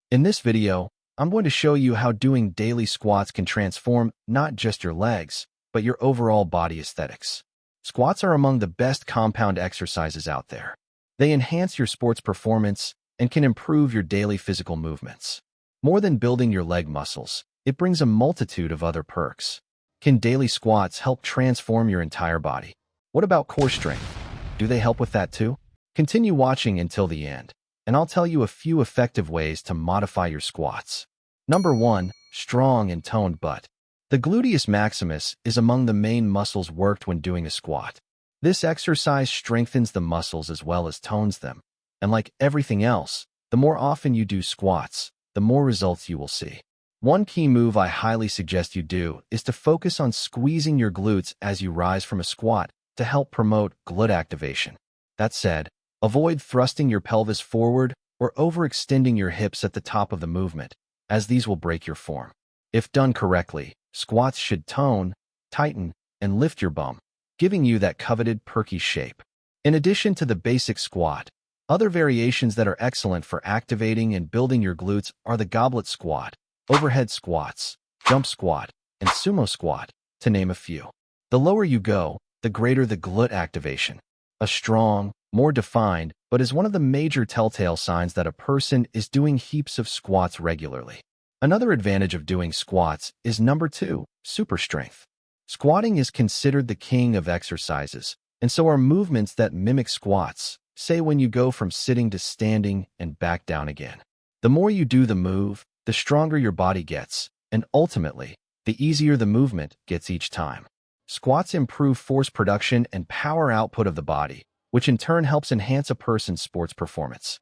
In this video, I'm going to show you how doing daily squats can transform not just your legs, but your overall body aesthetics. Squats are among the best compound exercises out there. They enhance your sports performance and can improve your daily physical movements. More than building your leg muscles, it brings a multitude of other perks. Can daily squats help transform your entire body? What about core strength? Do they help with that too? Continue watching until the end, and I'll tell you a few effective ways to modify your squats. Number 1. Strong and toned butt. The gluteus maximus is among the main muscles worked when doing a squat. This exercise strengthens the muscles as well as tones them. And like everything else, the more often you do squats, the more results you will see. One key move I highly suggest you do is to focus on squeezing your glutes as you rise from a squat to help promote glute activation. That said, avoid thrusting your pelvis forward or overextending your hips at the top of the movement, as these will break your form. If done correctly, squats should tone, tighten, and lift your bum, giving you that coveted perky shape. In addition to the basic squat, other variations that are excellent for activating and building your glutes are the goblet squat, overhead squats, jump squat, and sumo squat, to name a few. The lower you go, the greater the glute activation. A strong, more defined, but is one of the major telltale signs that a person is doing heaps of squats regularly. Another advantage of doing squats is number 2, super strength. Squatting is considered the king of exercises, and so are movements that mimic squats, say when you go from sitting to standing and back down again. The more you do the move, the stronger your body gets, and ultimately, the easier the movement gets each time. Squats improve force production and power output of the body, which in turn helps enhance a person's sports performance.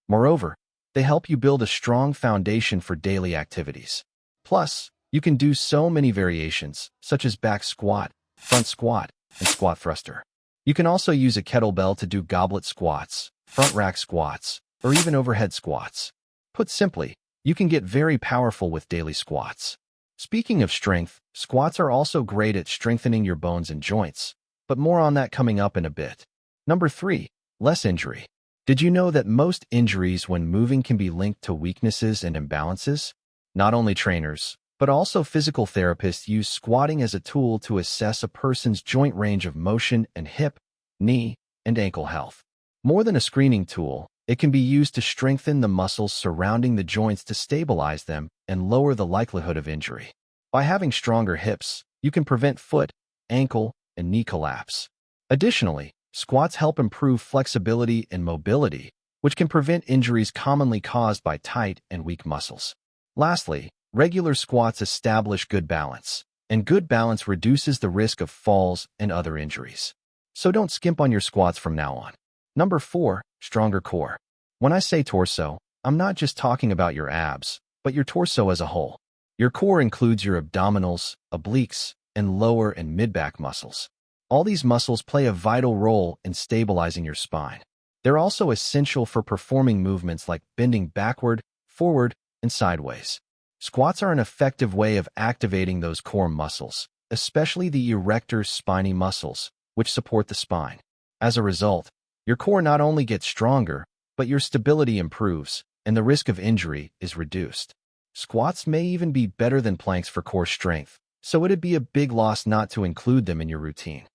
Moreover, they help you build a strong foundation for daily activities. Plus, you can do so many variations, such as back squat, front squat, and squat thruster. You can also use a kettlebell to do goblet squats, front rack squats, or even overhead squats. Put simply, you can get very powerful with daily squats. Speaking of strength, squats are also great at strengthening your bones and joints, but more on that coming up in a bit. Number 3. Less injury. Did you know that most injuries when moving can be linked to weaknesses and imbalances? Not only trainers, but also physical therapists use squatting as a tool to assess a person's joint range of motion and hip, knee, and ankle health. More than a screening tool, it can be used to strengthen the muscles surrounding the joints to stabilize them and lower the likelihood of injury. By having stronger hips, you can prevent foot, ankle, and knee collapse. Additionally, squats help improve flexibility and mobility, which can prevent injuries commonly caused by tight and weak muscles. Lastly, regular squats establish good balance, and good balance reduces the risk of falls and other injuries. So don't skimp on your squats from now on. Number 4. Stronger core. When I say torso, I'm not just talking about your abs, but your torso as a whole. Your core includes your abdominals, obliques, and lower and mid-back muscles. All these muscles play a vital role in stabilizing your spine. They're also essential for performing movements like bending backward, forward, and sideways. Squats are an effective way of activating those core muscles, especially the erector spiny muscles, which support the spine. As a result, your core not only gets stronger, but your stability improves, and the risk of injury is reduced. Squats may even be better than planks for core strength, so it'd be a big loss not to include them in your routine.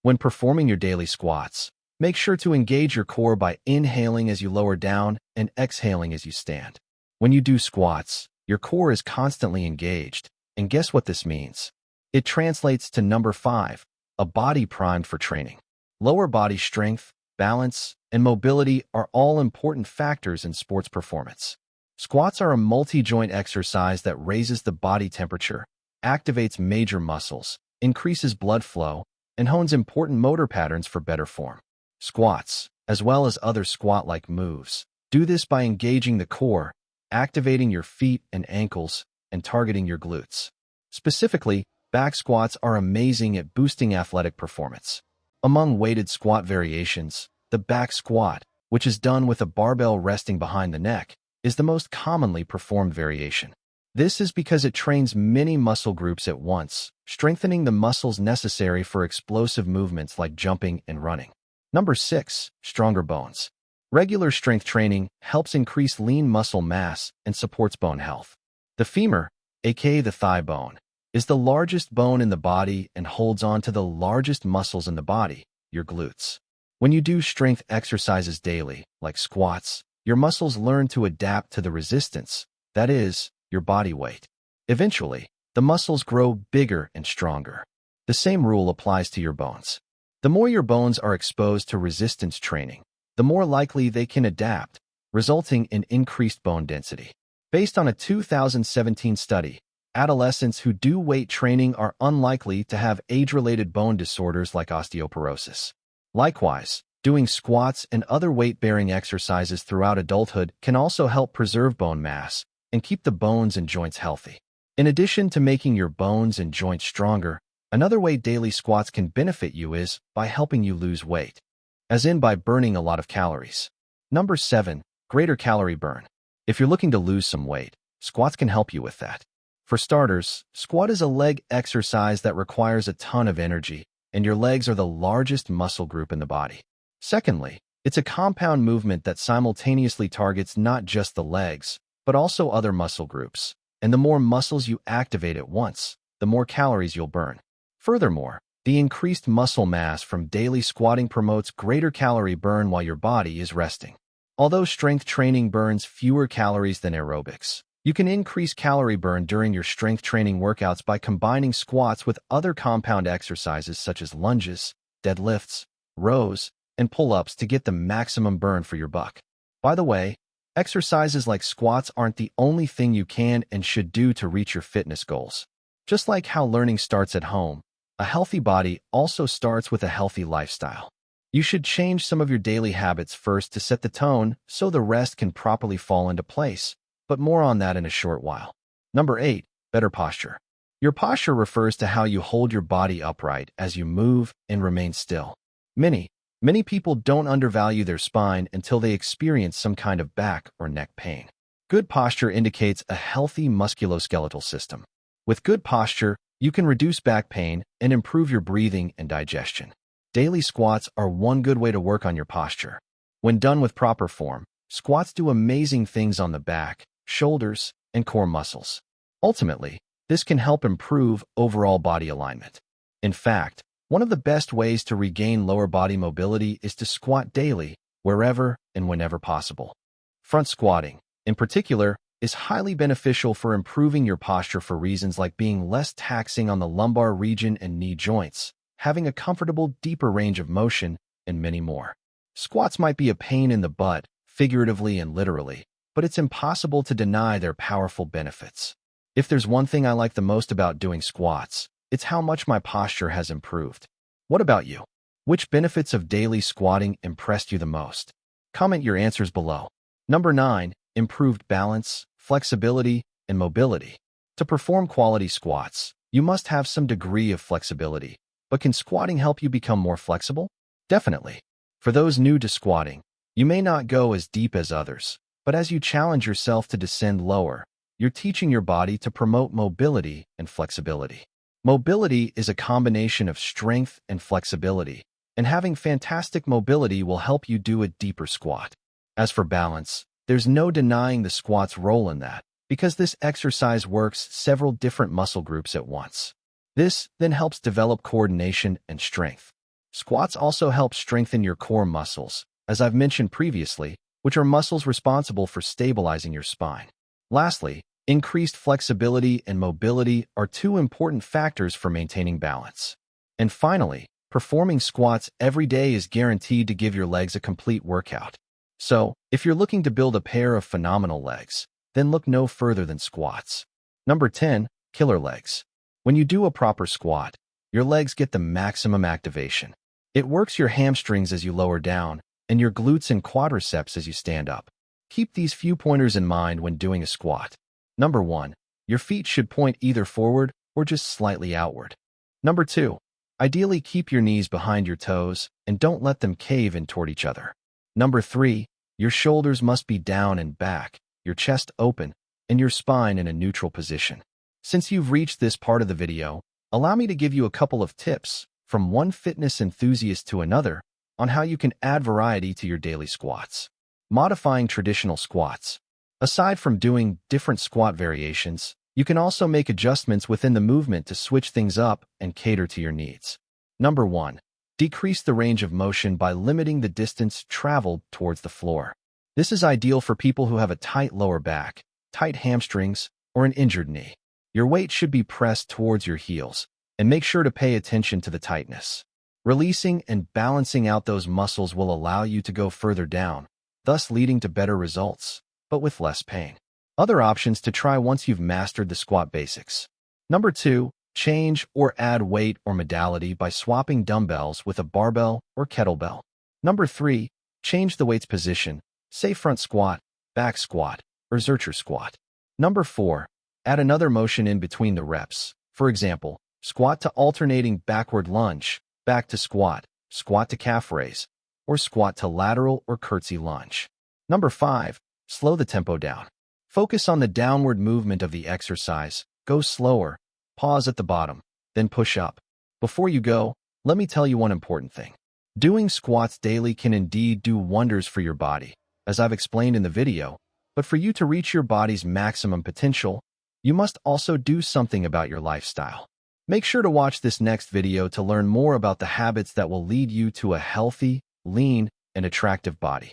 When performing your daily squats, make sure to engage your core by inhaling as you lower down and exhaling as you stand. When you do squats, your core is constantly engaged, and guess what this means? It translates to number 5, a body primed for training. Lower body strength, balance, and mobility are all important factors in sports performance. Squats are a multi-joint exercise that raises the body temperature, activates major muscles, increases blood flow, and hones important motor patterns for better form. Squats, as well as other squat-like moves, do this by engaging the core, activating your feet and ankles, and targeting your glutes. Specifically, back squats are amazing at boosting athletic performance. Among weighted squat variations, the back squat, which is done with a barbell resting behind the neck, is the most commonly performed variation. This is because it trains many muscle groups at once, strengthening the muscles necessary for explosive movements like jumping and running. Number 6. Stronger bones. Regular strength training helps increase lean muscle mass and supports bone health. The femur, aka the thigh bone, is the largest bone in the body and holds on to the largest muscles in the body, your glutes. When you do strength exercises daily, like squats, your muscles learn to adapt to the resistance, that is, your body weight. Eventually, the muscles grow bigger and stronger. The same rule applies to your bones. The more your bones are exposed to resistance training, the more likely they can adapt, resulting in increased bone density. Based on a 2017 study, adolescents who do weight training are unlikely to have age-related bone disorders like osteoporosis. Likewise, doing squats and other weight-bearing exercises throughout adulthood can also help preserve bone mass and keep the bones and joints healthy. In addition to making your bones and joints stronger, another way daily squats can benefit you is by helping you lose weight, as in by burning a lot of calories. Number 7. Greater calorie burn. If you're looking to lose some weight, squats can help you with that. For starters, squat is a leg exercise that requires a ton of energy, and your legs are the largest muscle group in the body. Secondly, it's a compound movement that simultaneously targets not just the legs, but also other muscle groups. And the more muscles you activate at once, the more calories you'll burn. Furthermore, the increased muscle mass from daily squatting promotes greater calorie burn while your body is resting. Although strength training burns fewer calories than aerobics, you can increase calorie burn during your strength training workouts by combining squats with other compound exercises such as lunges, deadlifts, rows, and pull-ups to get the maximum burn for your buck. By the way, exercises like squats aren't the only thing you can and should do to reach your fitness goals. Just like how learning starts at home, a healthy body also starts with a healthy lifestyle. You should change some of your daily habits first to set the tone so the rest can properly fall into place, but more on that in a short while. Number 8. Better posture. Your posture refers to how you hold your body upright as you move and remain still. Many people don't undervalue their spine until they experience some kind of back or neck pain. Good posture indicates a healthy musculoskeletal system. With good posture, you can reduce back pain and improve your breathing and digestion. Daily squats are one good way to work on your posture. When done with proper form, squats do amazing things on the back, shoulders, and core muscles. Ultimately, this can help improve overall body alignment. In fact, one of the best ways to regain lower body mobility is to squat daily, wherever and whenever possible. Front squatting, in particular, is highly beneficial for improving your posture for reasons like being less taxing on the lumbar region and knee joints, having a comfortable, deeper range of motion, and many more. Squats might be a pain in the butt, figuratively and literally, but it's impossible to deny their powerful benefits. If there's one thing I like the most about doing squats, it's how much my posture has improved. What about you? Which benefits of daily squatting impressed you the most? Comment your answers below. Number 9. Improved balance, flexibility, and mobility. To perform quality squats, you must have some degree of flexibility. But can squatting help you become more flexible? Definitely. For those new to squatting, you may not go as deep as others, but as you challenge yourself to descend lower, you're teaching your body to promote mobility and flexibility. Mobility is a combination of strength and flexibility, and having fantastic mobility will help you do a deeper squat. As for balance, there's no denying the squat's role in that, because this exercise works several different muscle groups at once. This then helps develop coordination and strength. Squats also help strengthen your core muscles, as I've mentioned previously, which are muscles responsible for stabilizing your spine. Lastly, increased flexibility and mobility are two important factors for maintaining balance. And finally, performing squats every day is guaranteed to give your legs a complete workout. So, if you're looking to build a pair of phenomenal legs, then look no further than squats. Number 10. Killer legs. When you do a proper squat, your legs get the maximum activation. It works your hamstrings as you lower down, and your glutes and quadriceps as you stand up. Keep these few pointers in mind when doing a squat. Number 1. Your feet should point either forward or just slightly outward. Number 2. Ideally keep your knees behind your toes and don't let them cave in toward each other. Number 3. Your shoulders must be down and back, your chest open, and your spine in a neutral position. Since you've reached this part of the video, allow me to give you a couple of tips, from one fitness enthusiast to another, on how you can add variety to your daily squats. Modifying traditional squats. Aside from doing different squat variations, you can also make adjustments within the movement to switch things up and cater to your needs. Number 1. Decrease the range of motion by limiting the distance traveled towards the floor. This is ideal for people who have a tight lower back, tight hamstrings, or an injured knee. Your weight should be pressed towards your heels, and make sure to pay attention to the tightness. Releasing and balancing out those muscles will allow you to go further down, thus leading to better results, but with less pain. Other options to try once you've mastered the squat basics. Number 2. Change or add weight or modality by swapping dumbbells with a barbell or kettlebell. Number 3. Change the weight's position, say front squat, back squat, or Zercher squat. Number 4. Add another motion in between the reps. For example, squat to alternating backward lunge, back to squat, squat to calf raise, or squat to lateral or curtsy lunge. Number 5. Slow the tempo down. Focus on the downward movement of the exercise. Go slower. Pause at the bottom, then push up. Before you go, let me tell you one important thing. Doing squats daily can indeed do wonders for your body, as I've explained in the video, but for you to reach your body's maximum potential, you must also do something about your lifestyle. Make sure to watch this next video to learn more about the habits that will lead you to a healthy, lean, and attractive body.